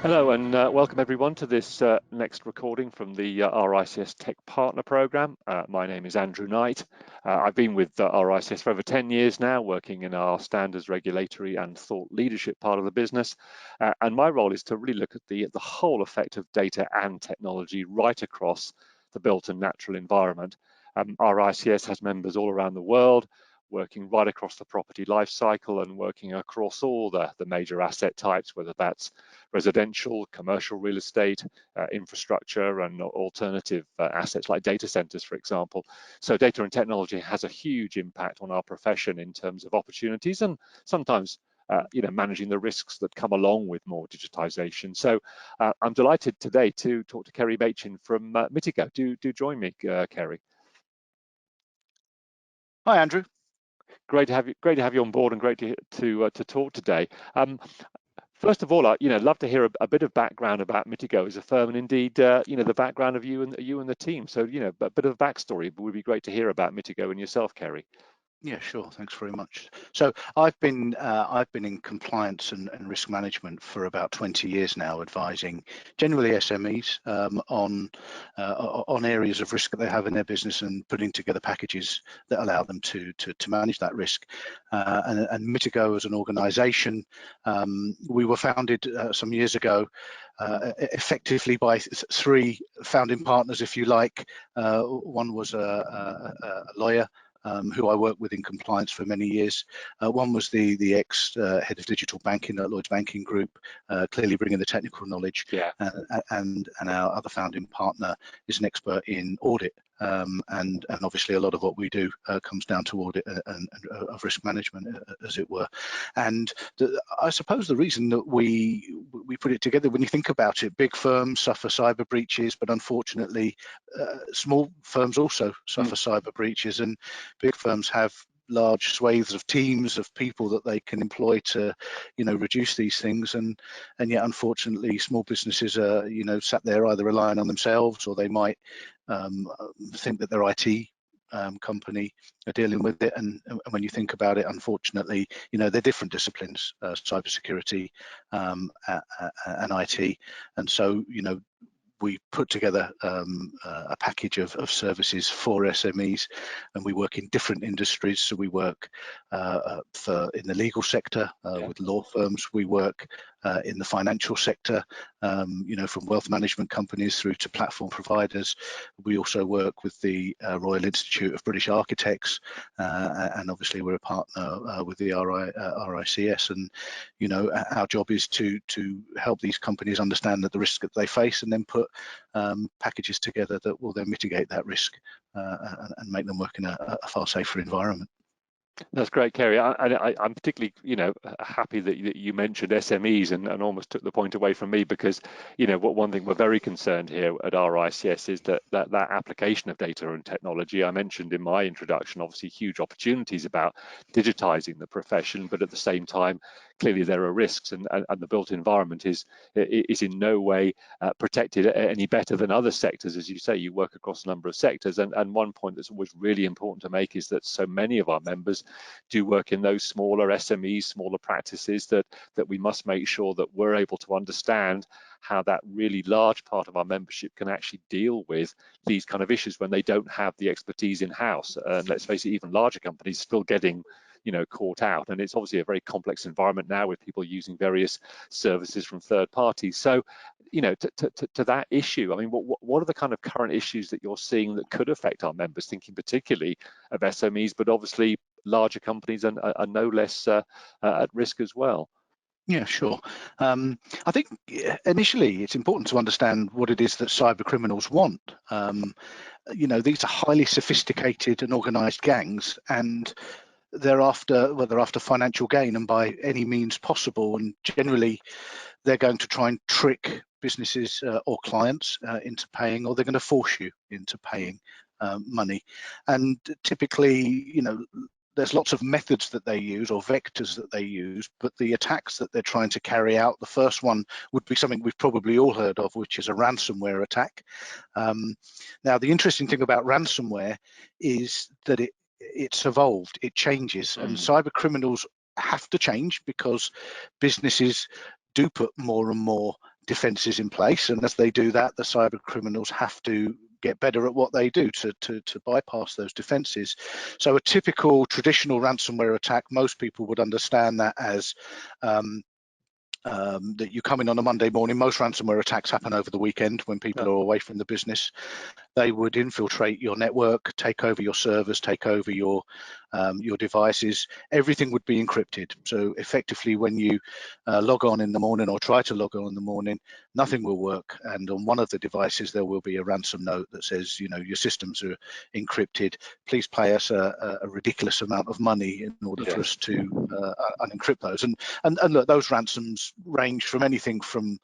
Hello and welcome everyone to this next recording from the RICS Tech Partner Program. My name is Andrew Knight. I've been with RICS for over 10 years now, working in our standards, regulatory and thought leadership part of the business. And my role is to really look at the whole effect of data and technology right across the built and natural environment. RICS has members all around the world, working right across the property life cycle and working across all the major asset types, whether that's residential, commercial real estate, infrastructure, and alternative assets like data centers, for example. So data and technology has a huge impact on our profession in terms of opportunities and sometimes managing the risks that come along with more digitization. So I'm delighted today to talk to Kerrie Machin from Mitigo. Do join me, Kerrie. Hi, Andrew. Great to have you on board, and great to talk today. First of all, love to hear a bit of background about Mitigo as a firm, and indeed, the background of you and the team. So, a bit of backstory would be great to hear about Mitigo and yourself, Kerrie. Yeah, sure. Thanks very much. So I've been in compliance and risk management for about 20 years now, advising generally SMEs on areas of risk that they have in their business and putting together packages that allow them to manage that risk. And Mitigo as an organisation, we were founded some years ago, effectively by three founding partners, if you like. One was a lawyer, who I worked with in compliance for many years. One was the ex-head of digital banking at Lloyds Banking Group, clearly bringing the technical knowledge. Yeah. And our other founding partner is an expert in audit. And obviously a lot of what we do comes down to audit and of risk management, as it were. And I suppose the reason that we put it together, when you think about it, big firms suffer cyber breaches, but unfortunately small firms also suffer cyber breaches, and big firms have large swathes of teams of people that they can employ to reduce these things, and yet unfortunately small businesses are sat there either relying on themselves, or they might think that their IT company are dealing with it. And when you think about it, unfortunately they're different disciplines, cybersecurity and IT, and so we put together a package of services for SMEs, and we work in different industries. So we work in the legal sector with law firms. We work in the financial sector, from wealth management companies through to platform providers. We also work with the Royal Institute of British Architects, and obviously we're a partner with the RICS. And our job is to help these companies understand that the risks that they face, and then put packages together that will then mitigate that risk and make them work in a far safer environment. That's great, Kerrie. I'm particularly, happy that you mentioned SMEs and almost took the point away from me, because, one thing we're very concerned here at RICS is that application of data and technology. I mentioned in my introduction, obviously, huge opportunities about digitizing the profession, but at the same time, clearly there are risks, and the built environment is in no way protected any better than other sectors. As you say, you work across a number of sectors, and one point that's always really important to make is that so many of our members do work in those smaller SMEs, smaller practices, that we must make sure that we're able to understand how that really large part of our membership can actually deal with these kind of issues when they don't have the expertise in-house. And let's face it, even larger companies still getting caught out, and it's obviously a very complex environment now with people using various services from third parties. So to that issue, I mean, what are the kind of current issues that you're seeing that could affect our members, thinking particularly of SMEs, but obviously larger companies are no less at risk as well? Yeah, sure. I think initially it's important to understand what it is that cyber criminals want. These are highly sophisticated and organized gangs, and they're after financial gain, and by any means possible. And generally, they're going to try and trick businesses or clients into paying, or they're going to force you into paying money. And typically, there's lots of methods that they use, or vectors that they use, but the attacks that they're trying to carry out, the first one would be something we've probably all heard of, which is a ransomware attack. Now, the interesting thing about ransomware is that it's evolved, it changes, and cyber criminals have to change because businesses do put more and more defences in place, and as they do that, the cyber criminals have to get better at what they do to bypass those defences. So a typical traditional ransomware attack, most people would understand that as that you come in on a Monday morning. Most ransomware attacks happen over the weekend when people are away from the business. They would infiltrate your network, take over your servers, take over your devices. Everything would be encrypted. So effectively, when you log on in the morning or try to log on in the morning, nothing will work. And on one of the devices, there will be a ransom note that says, you know, your systems are encrypted. Please pay us a ridiculous amount of money in order for us to unencrypt those. And look, those ransoms range from anything from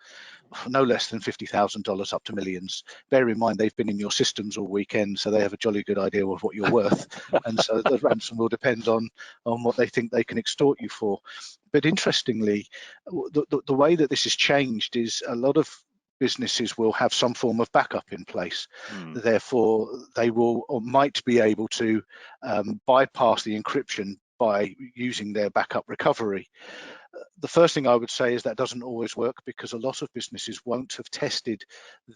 no less than $50,000 up to millions. Bear in mind, they've been in your systems all weekend, so they have a jolly good idea of what you're worth. And so the ransom will depend on what they think they can extort you for. But interestingly, the way that this has changed is a lot of businesses will have some form of backup in place. Therefore, they will or might be able to bypass the encryption by using their backup recovery. The first thing I would say is that doesn't always work, because a lot of businesses won't have tested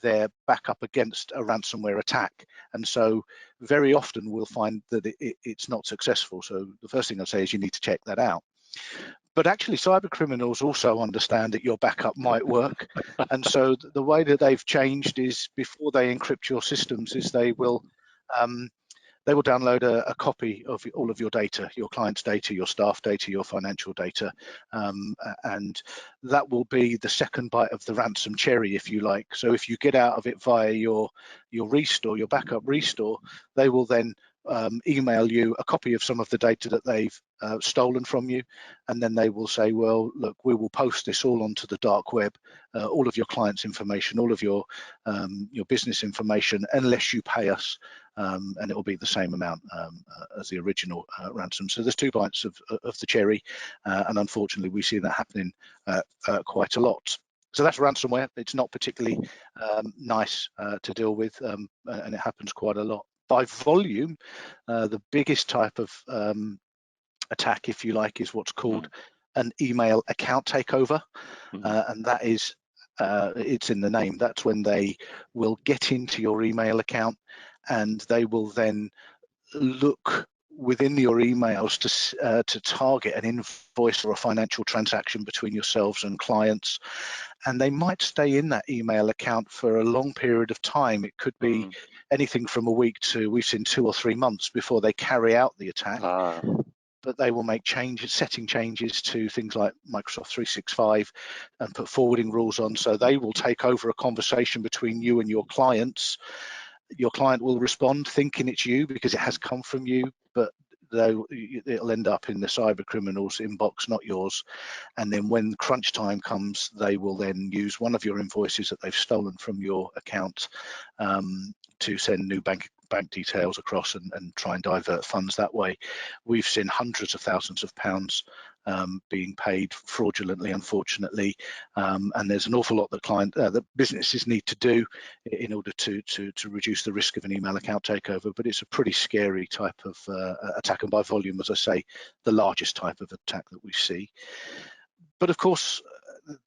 their backup against a ransomware attack. And so very often we'll find that it's not successful. So the first thing I'd say is you need to check that out. But actually, cyber criminals also understand that your backup might work. And so the way that they've changed is, before they encrypt your systems, is they will download a copy of all of your data, your client's data, your staff data, your financial data, and that will be the second bite of the ransom cherry, if you like. So if you get out of it via your restore, your backup restore, they will then email you a copy of some of the data that they've stolen from you, and then they will say, well, look, we will post this all onto the dark web, all of your clients' information, all of your business information, unless you pay us, and it will be the same amount as the original ransom. So there's two bites of the cherry, and unfortunately we see that happening quite a lot. So that's ransomware. It's not particularly nice to deal with, and it happens quite a lot. By volume, the biggest type of attack, if you like, is what's called an email account takeover, and that is, it's in the name. That's when they will get into your email account, and they will then look within your emails to target an invoice or a financial transaction between yourselves and clients, and they might stay in that email account for a long period of time. It could be anything from a week to, we've seen, 2 or 3 months before they carry out the attack. But they will make setting changes to things like Microsoft 365 and put forwarding rules on. So they will take over a conversation between you and your clients. Your client will respond thinking it's you because it has come from you, but it'll end up in the cyber criminals' inbox, not yours. And then when crunch time comes, they will then use one of your invoices that they've stolen from your account to send new bank details across and try and divert funds that way. We've seen hundreds of thousands of pounds being paid fraudulently, unfortunately, and there's an awful lot that businesses need to do in order to reduce the risk of an email account takeover. But it's a pretty scary type of attack, and by volume, as I say, the largest type of attack that we see. But of course,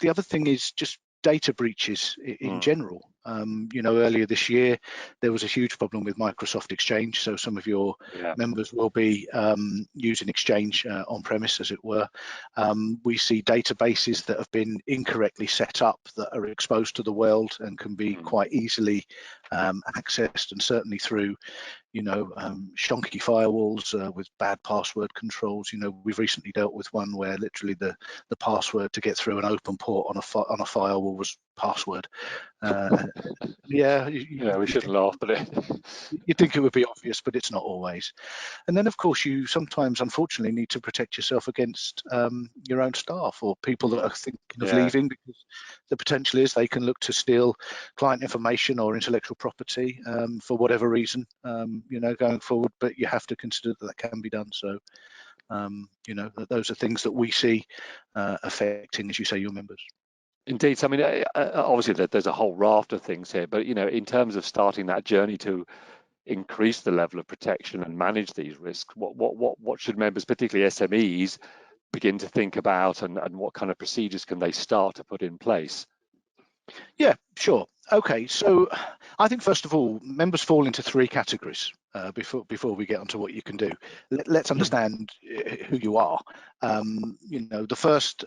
the other thing is just data breaches in general. Earlier this year, there was a huge problem with Microsoft Exchange. So some of your members will be using Exchange on premise, as it were. We see databases that have been incorrectly set up that are exposed to the world and can be quite easily accessed, and certainly through shonky firewalls with bad password controls. We've recently dealt with one where literally the password to get through an open port on a firewall was password. We shouldn't laugh, but you think it would be obvious, but it's not always. And then, of course, you sometimes, unfortunately, need to protect yourself against your own staff or people that are thinking of leaving, because the potential is they can look to steal client information or intellectual property for whatever reason, going forward. But you have to consider that can be done. So, those are things that we see affecting, as you say, your members. Indeed. So, I mean, obviously there's a whole raft of things here, but in terms of starting that journey to increase the level of protection and manage these risks, what should members, particularly SMEs, begin to think about, and what kind of procedures can they start to put in place? Yeah, sure. Okay, so I think first of all, members fall into three categories before we get onto what you can do. Let's understand who you are. The first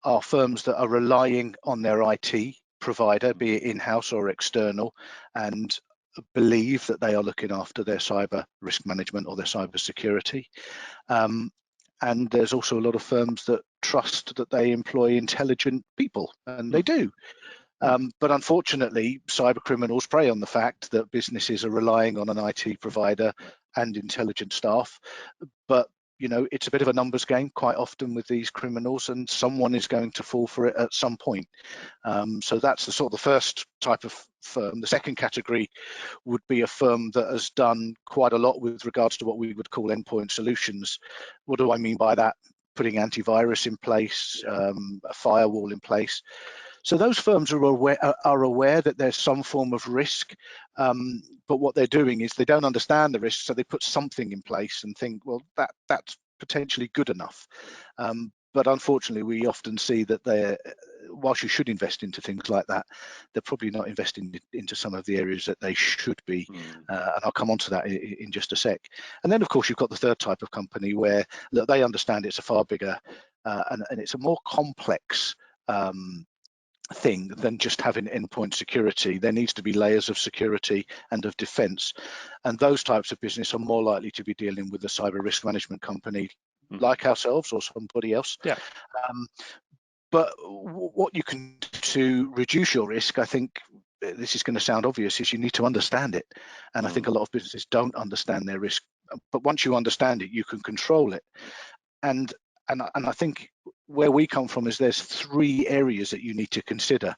are firms that are relying on their IT provider, be it in-house or external, and believe that they are looking after their cyber risk management or their cyber security. And there's also a lot of firms that trust that they employ intelligent people, and they do. But unfortunately, cyber criminals prey on the fact that businesses are relying on an IT provider and intelligent staff. But it's a bit of a numbers game quite often with these criminals, and someone is going to fall for it at some point. So that's the first type of firm. The second category would be a firm that has done quite a lot with regards to what we would call endpoint solutions. What do I mean by that? Putting antivirus in place, a firewall in place. So those firms are aware that there's some form of risk, but what they're doing is they don't understand the risk, so they put something in place and think, well, that's potentially good enough. But unfortunately, we often see that whilst you should invest into things like that, they're probably not investing into some of the areas that they should be. And I'll come on to that in just a sec. And then, of course, you've got the third type of company where they understand it's a far bigger and it's a more complex thing than just having endpoint security. There needs to be layers of security and of defense, and those types of business are more likely to be dealing with a cyber risk management company like ourselves or somebody else. But what you can do to reduce your risk, I think this is going to sound obvious, is you need to understand it. And I think a lot of businesses don't understand their risk, but once you understand it, you can control it. And I think where we come from is there's three areas that you need to consider.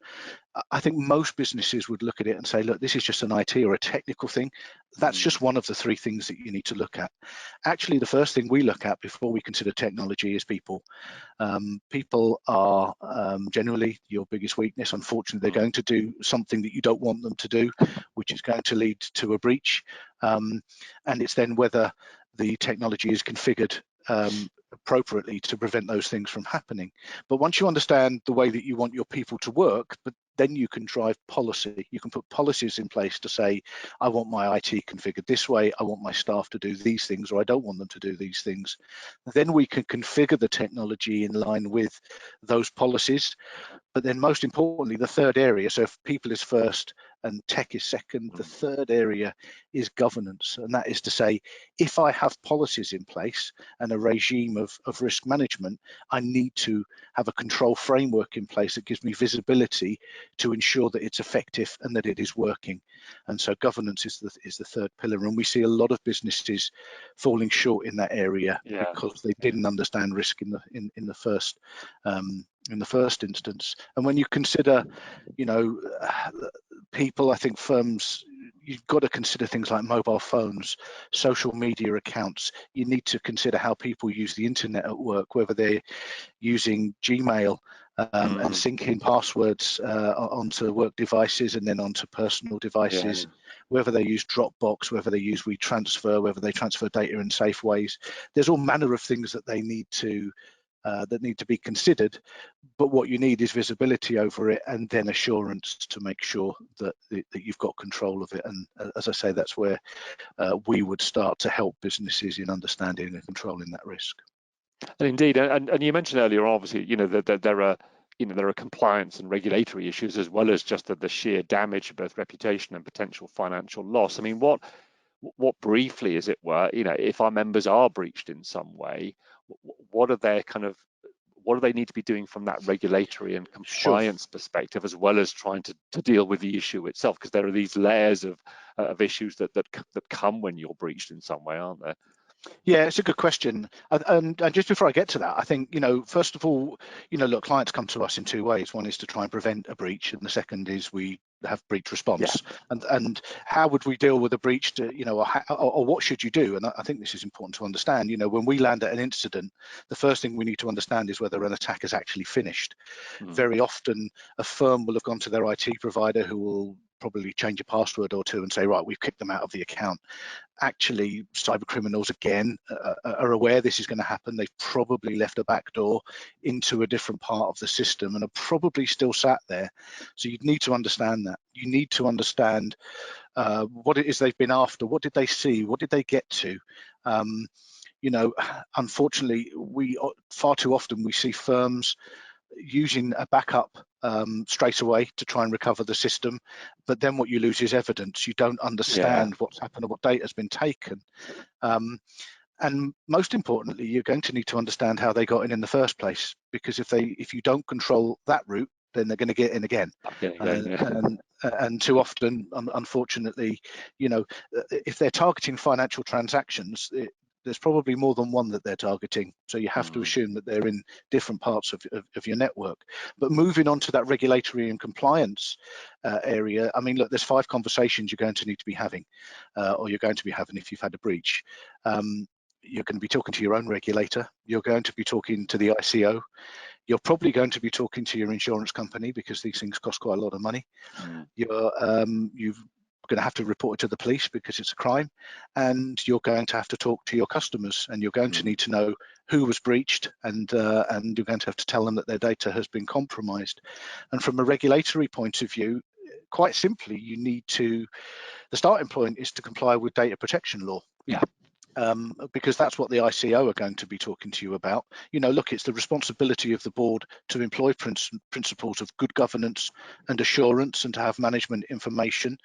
I think most businesses would look at it and say, look, this is just an IT or a technical thing. That's just one of the three things that you need to look at. Actually, the first thing we look at before we consider technology is people. People are generally your biggest weakness. Unfortunately, they're going to do something that you don't want them to do, which is going to lead to a breach. And it's then whether the technology is configured appropriately to prevent those things from happening. But once you understand the way that you want your people to work, but then you can drive policy. You can put policies in place to say, I want my IT configured this way, I want my staff to do these things, or I don't want them to do these things. Then we can configure the technology in line with those policies. But then most importantly, the third area, so if people is first and tech is second, the third area is governance. And that is to say, if I have policies in place and a regime of risk management, I need to have a control framework in place that gives me visibility to ensure that it's effective and that it is working. And so governance is the third pillar. And we see a lot of businesses falling short in that area because they didn't understand risk in the first instance. And when you consider, people, I think firms, you've got to consider things like mobile phones, social media accounts. You need to consider how people use the internet at work, whether they're using Gmail and syncing passwords onto work devices and then onto personal devices, whether they use Dropbox, whether they use WeTransfer, whether they transfer data in safe ways. There's all manner of things that they need to be considered, but what you need is visibility over it and then assurance to make sure that you've got control of it. And as I say, that's where we would start to help businesses in understanding and controlling that risk. And indeed, and you mentioned earlier, obviously, that there are compliance and regulatory issues as well as just the sheer damage of both reputation and potential financial loss. I mean, what briefly, as it were, if our members are breached in some way, what do they need to be doing from that regulatory and compliance perspective, as well as trying to deal with the issue itself? Because there are these layers of issues that come when you're breached in some way, aren't there? Yeah, it's a good question. And just before I get to that, I think, first of all, look, clients come to us in two ways. One is to try and prevent a breach, and the second is we have breach response. And how would we deal with a breach or what should you do? And I think this is important to understand. When we land at an incident, the first thing we need to understand is whether an attack is actually finished. Very often a firm will have gone to their IT provider who will probably change a password or two and say, right, we've kicked them out of the account. Actually, cyber criminals, again, are aware this is going to happen. They've probably left a back door into a different part of the system and are probably still sat there. So you need to understand that. You need to understand what it is they've been after. What did they see? What did they get to? You know, unfortunately, far too often we see firms using a backup straight away to try and recover the system, but then what you lose is evidence. You don't understand what's happened or what data has been taken. And most importantly, you're going to need to understand how they got in the first place, because if you don't control that route, then they're going to get in again. And too often, unfortunately, you know, if they're targeting financial transactions, there's probably more than one that they're targeting. So you have to assume that they're in different parts of your network. But moving on to that regulatory and compliance area, I mean, look, there's 5 conversations you're going to need to be having, or you're going to be having if you've had a breach. You're going to be talking to your own regulator. You're going to be talking to the ICO. You're probably going to be talking to your insurance company, because these things cost quite a lot of money. You're going to have to report it to the police because it's a crime, and you're going to have to talk to your customers, and you're going to need to know who was breached, and you're going to have to tell them that their data has been compromised. And from a regulatory point of view, quite simply, you need to, the starting point is to comply with data protection law. Because that's what the ICO are going to be talking to you about. You know, look, it's the responsibility of the board to employ principles of good governance and assurance, and to have management information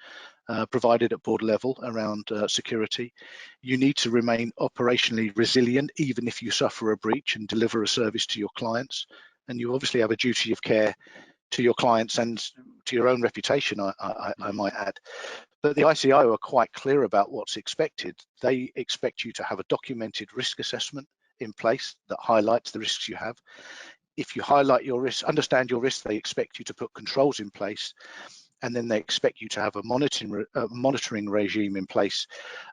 provided at board level around security. You need to remain operationally resilient, even if you suffer a breach, and deliver a service to your clients. And you obviously have a duty of care to your clients and to your own reputation, I might add. But the ICO are quite clear about what's expected. They expect you to have a documented risk assessment in place that highlights the risks you have. If you highlight your risks, understand your risks, they expect you to put controls in place, and then they expect you to have a monitoring regime in place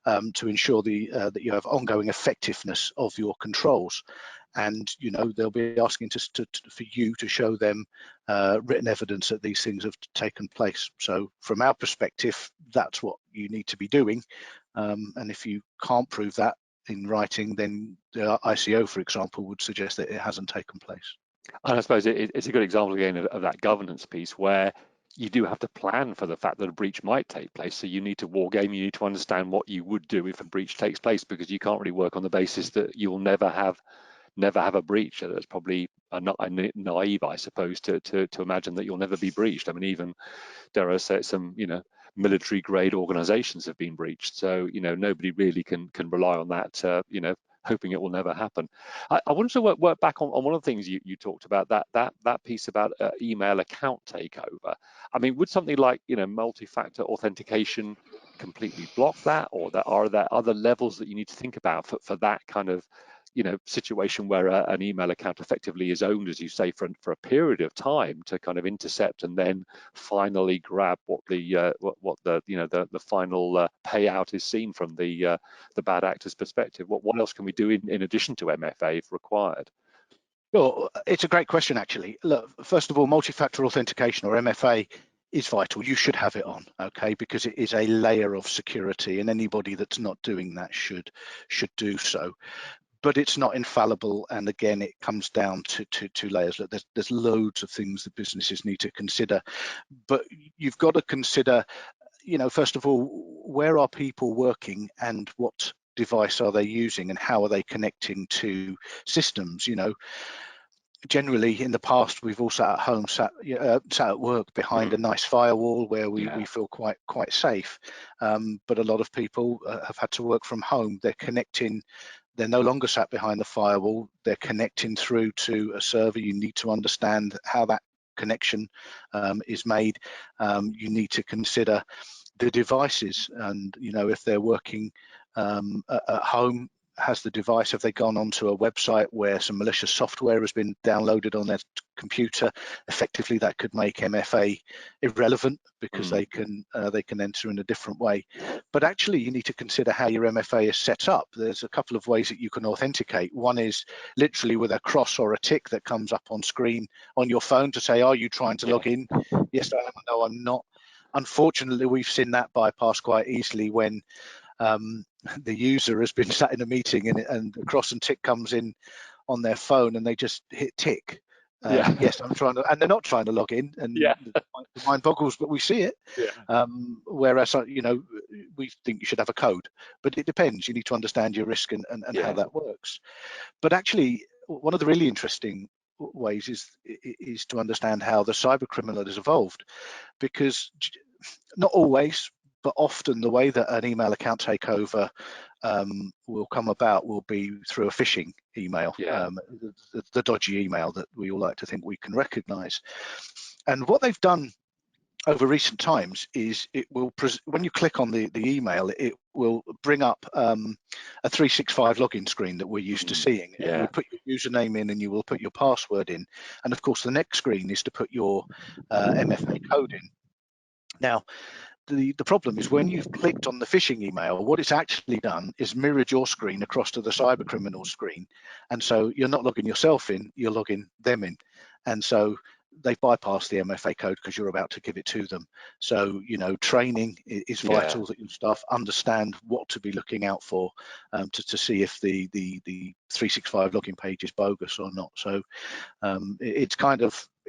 to ensure that you have ongoing effectiveness of your controls. And you know, they'll be asking for you to show them written evidence that these things have taken place. So from our perspective, that's what you need to be doing. And if you can't prove that in writing, then the ICO, for example, would suggest that it hasn't taken place. And I suppose it's a good example again of that governance piece, where you do have to plan for the fact that a breach might take place. So you need to war game, you need to understand what you would do if a breach takes place, because you can't really work on the basis that you'll never have a breach. That's probably naive, I suppose, to imagine that you'll never be breached. I mean, even dare I say, some military grade organizations have been breached. So nobody really can rely on that. Hoping it will never happen. I wanted to work back on one of the things you talked about, that piece about email account takeover. I mean, would something like multi-factor authentication completely block that, or are there other levels that you need to think about for that kind of situation where an email account effectively is owned, as you say, for a period of time, to kind of intercept and then finally grab what the final payout is seen from the bad actor's perspective? What else can we do in addition to MFA if required? Sure, it's a great question, actually. Look, first of all, multi-factor authentication, or MFA, is vital. You should have it on, okay, because it is a layer of security, and anybody that's not doing that should do so. But it's not infallible, and again, it comes down to layers. Look, there's loads of things that businesses need to consider, but you've got to consider, first of all, where are people working, and what device are they using, and how are they connecting to systems? Generally in the past, we've all sat at home, sat at work behind a nice firewall where we feel quite safe. But a lot of people have had to work from home. They're no longer sat behind the firewall. They're connecting through to a server. You need to understand how that connection is made. You need to consider the devices, and if they're working at home, has the device, have they gone onto a website where some malicious software has been downloaded on their computer? Effectively, that could make MFA irrelevant, because they can enter in a different way. But actually, you need to consider how your MFA is set up. There's a couple of ways that you can authenticate. One is literally with a cross or a tick that comes up on screen on your phone to say, are you trying to log in? Yes, I am. No, I'm not. unfortunately, we've seen that bypass quite easily when the user has been sat in a meeting and a cross and tick comes in on their phone and they just hit tick. Yeah. Yes, I'm trying to, and they're not trying to log in, and Yeah. the mind boggles, but we see it. Yeah. Whereas, we think you should have a code, but it depends. You need to understand your risk and how that works. But actually, one of the really interesting ways is to understand how the cyber criminal has evolved, because not always, but often the way that an email account takeover will come about will be through a phishing email, the dodgy email that we all like to think we can recognize. And what they've done over recent times is it will, when you click on the email, it will bring up a 365 login screen that we're used to seeing. And you would put your username in and you will put your password in. And of course, the next screen is to put your MFA code in. Now, the problem is when you've clicked on the phishing email, what it's actually done is mirrored your screen across to the cyber criminal screen. And so you're not logging yourself in, you're logging them in. And so they've bypassed the MFA code because you're about to give it to them. So, training is vital, that your staff understand what to be looking out for to see if the 365 login page is bogus or not. So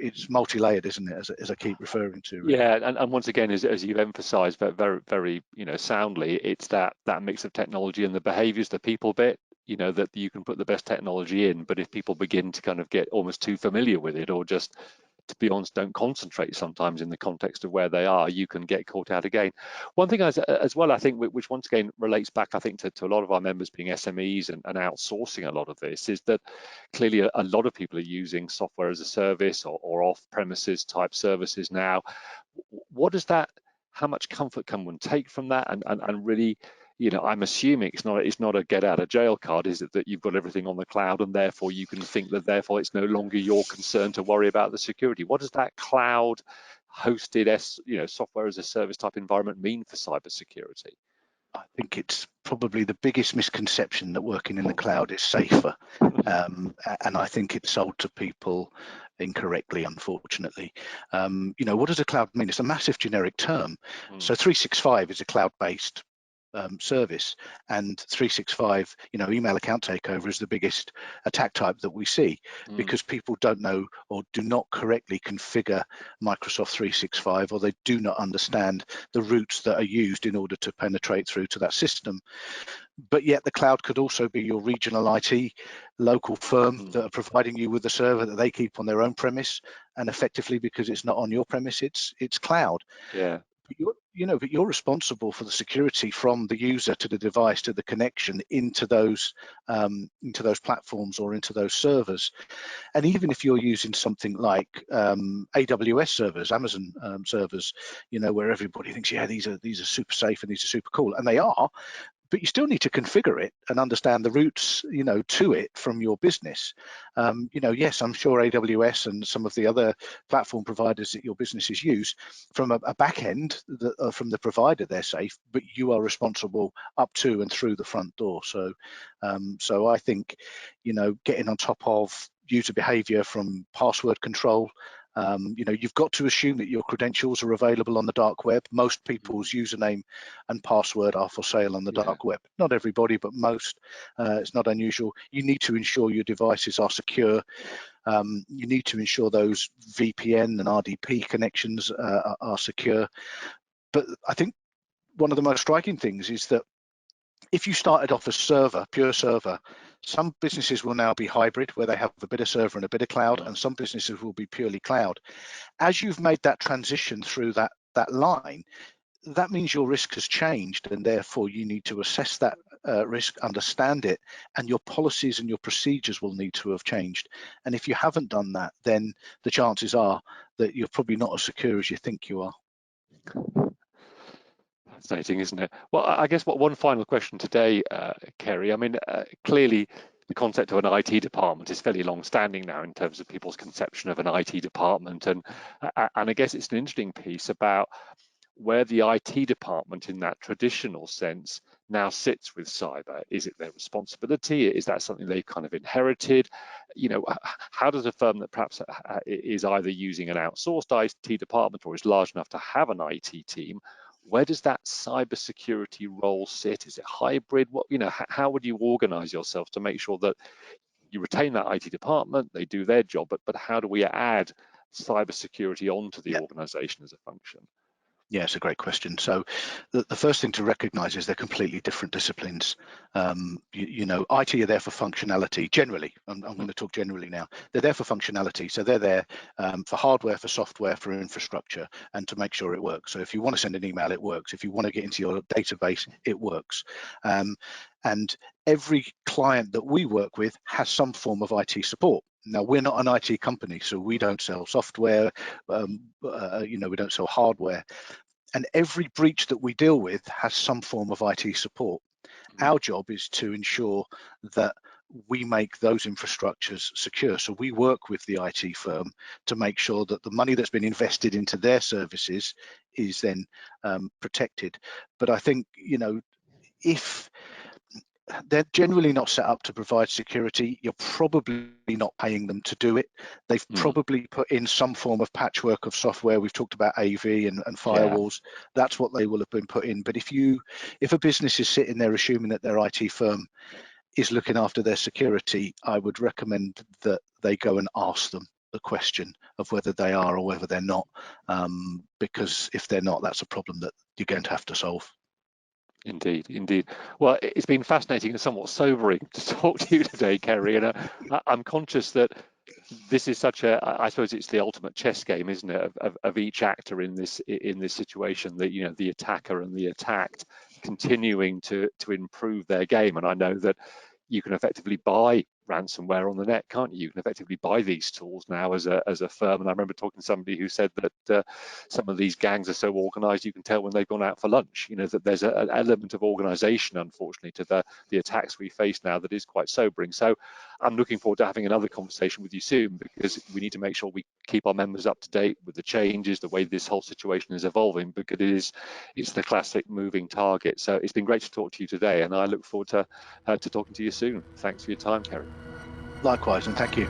it's multi-layered, isn't it, as I keep referring to, really. Yeah, and once again, as you've emphasised, but very, very, soundly, it's that mix of technology and the behaviours, the people bit, that you can put the best technology in, but if people begin to kind of get almost too familiar with it, or just, to be honest, don't concentrate sometimes in the context of where they are, you can get caught out again. One thing as well, I think, which once again relates back, I think, to a lot of our members being SMEs and outsourcing a lot of this, is that clearly a lot of people are using software as a service or off-premises type services now. What is that? How much comfort can one take from that? And really, I'm assuming it's not a get out of jail card, is it, that you've got everything on the cloud and therefore you can think that therefore it's no longer your concern to worry about the security? What does that cloud hosted software as a service type environment mean for cybersecurity? I think it's probably the biggest misconception that working in the cloud is safer. And I think it's sold to people incorrectly, unfortunately. What does a cloud mean? It's a massive generic term. So 365 is a cloud-based service, and 365, email account takeover is the biggest attack type that we see because people don't know or do not correctly configure Microsoft 365, or they do not understand the routes that are used in order to penetrate through to that system. But yet the cloud could also be your regional IT local firm that are providing you with a server that they keep on their own premise, and effectively, because it's not on your premise, it's cloud. Yeah. But you're responsible for the security from the user to the device to the connection into those platforms or into those servers. And even if you're using something like AWS servers, Amazon servers, where everybody thinks, yeah, these are super safe and these are super cool, and they are. But you still need to configure it and understand the routes, to it from your business. Yes, I'm sure AWS and some of the other platform providers that your businesses use, from a back end, from the provider, they're safe, but you are responsible up to and through the front door. So I think, getting on top of user behavior from password control. You've got to assume that your credentials are available on the dark web. Most people's username and password are for sale on the dark web. Not everybody, but most. It's not unusual. You need to ensure your devices are secure. You need to ensure those VPN and RDP connections are secure. But I think one of the most striking things is that if you started off as pure server, some businesses will now be hybrid, where they have a bit of server and a bit of cloud, and some businesses will be purely cloud. As you've made that transition through that line, that means your risk has changed, and therefore you need to assess that risk, understand it, and your policies and your procedures will need to have changed. And if you haven't done that, then the chances are that you're probably not as secure as you think you are. Fascinating, isn't it? Well, I guess one final question today, Kerrie. I mean, clearly the concept of an IT department is fairly long-standing now in terms of people's conception of an IT department, and I guess it's an interesting piece about where the IT department, in that traditional sense, now sits with cyber? Is it their responsibility? Is that something they've kind of inherited? How does a firm that perhaps is either using an outsourced IT department or is large enough to have an IT team, where does that cybersecurity role sit? Is it hybrid? How would you organize yourself to make sure that you retain that IT department, they do their job, but how do we add cybersecurity onto the Yeah. organization as a function? Yeah, it's a great question. So the first thing to recognize is they're completely different disciplines. IT are there for functionality. Generally, I'm going to talk generally now. They're there for functionality. So they're there for hardware, for software, for infrastructure, and to make sure it works. So if you want to send an email, it works. If you want to get into your database, it works. And every client that we work with has some form of IT support. Now, we're not an IT company, so we don't sell software, we don't sell hardware. And every breach that we deal with has some form of IT support. Our job is to ensure that we make those infrastructures secure. So we work with the IT firm to make sure that the money that's been invested into their services is then protected. But I think, if they're generally not set up to provide security, you're probably not paying them to do it. They've probably put in some form of patchwork of software. We've talked about AV and firewalls. Yeah. That's what they will have been put in. But if a business is sitting there assuming that their IT firm is looking after their security, I would recommend that they go and ask them the question of whether they are or whether they're not, because if they're not, that's a problem that you're going to have to solve. Indeed. Well, it's been fascinating and somewhat sobering to talk to you today, Kerrie, and I'm conscious that this is I suppose it's the ultimate chess game, isn't it, of each actor in this situation, that the attacker and the attacked continuing to improve their game. And I know that you can effectively buy ransomware on the net, can't you? You can effectively buy these tools now as a firm. And I remember talking to somebody who said that some of these gangs are so organized you can tell when they've gone out for lunch. That there's an element of organization, unfortunately, to the attacks we face now that is quite sobering. So I'm looking forward to having another conversation with you soon, because we need to make sure we keep our members up to date with the changes, the way this whole situation is evolving, because it's the classic moving target. So it's been great to talk to you today, and I look forward to talking to you soon. Thanks for your time, Kerrie. Likewise, and thank you.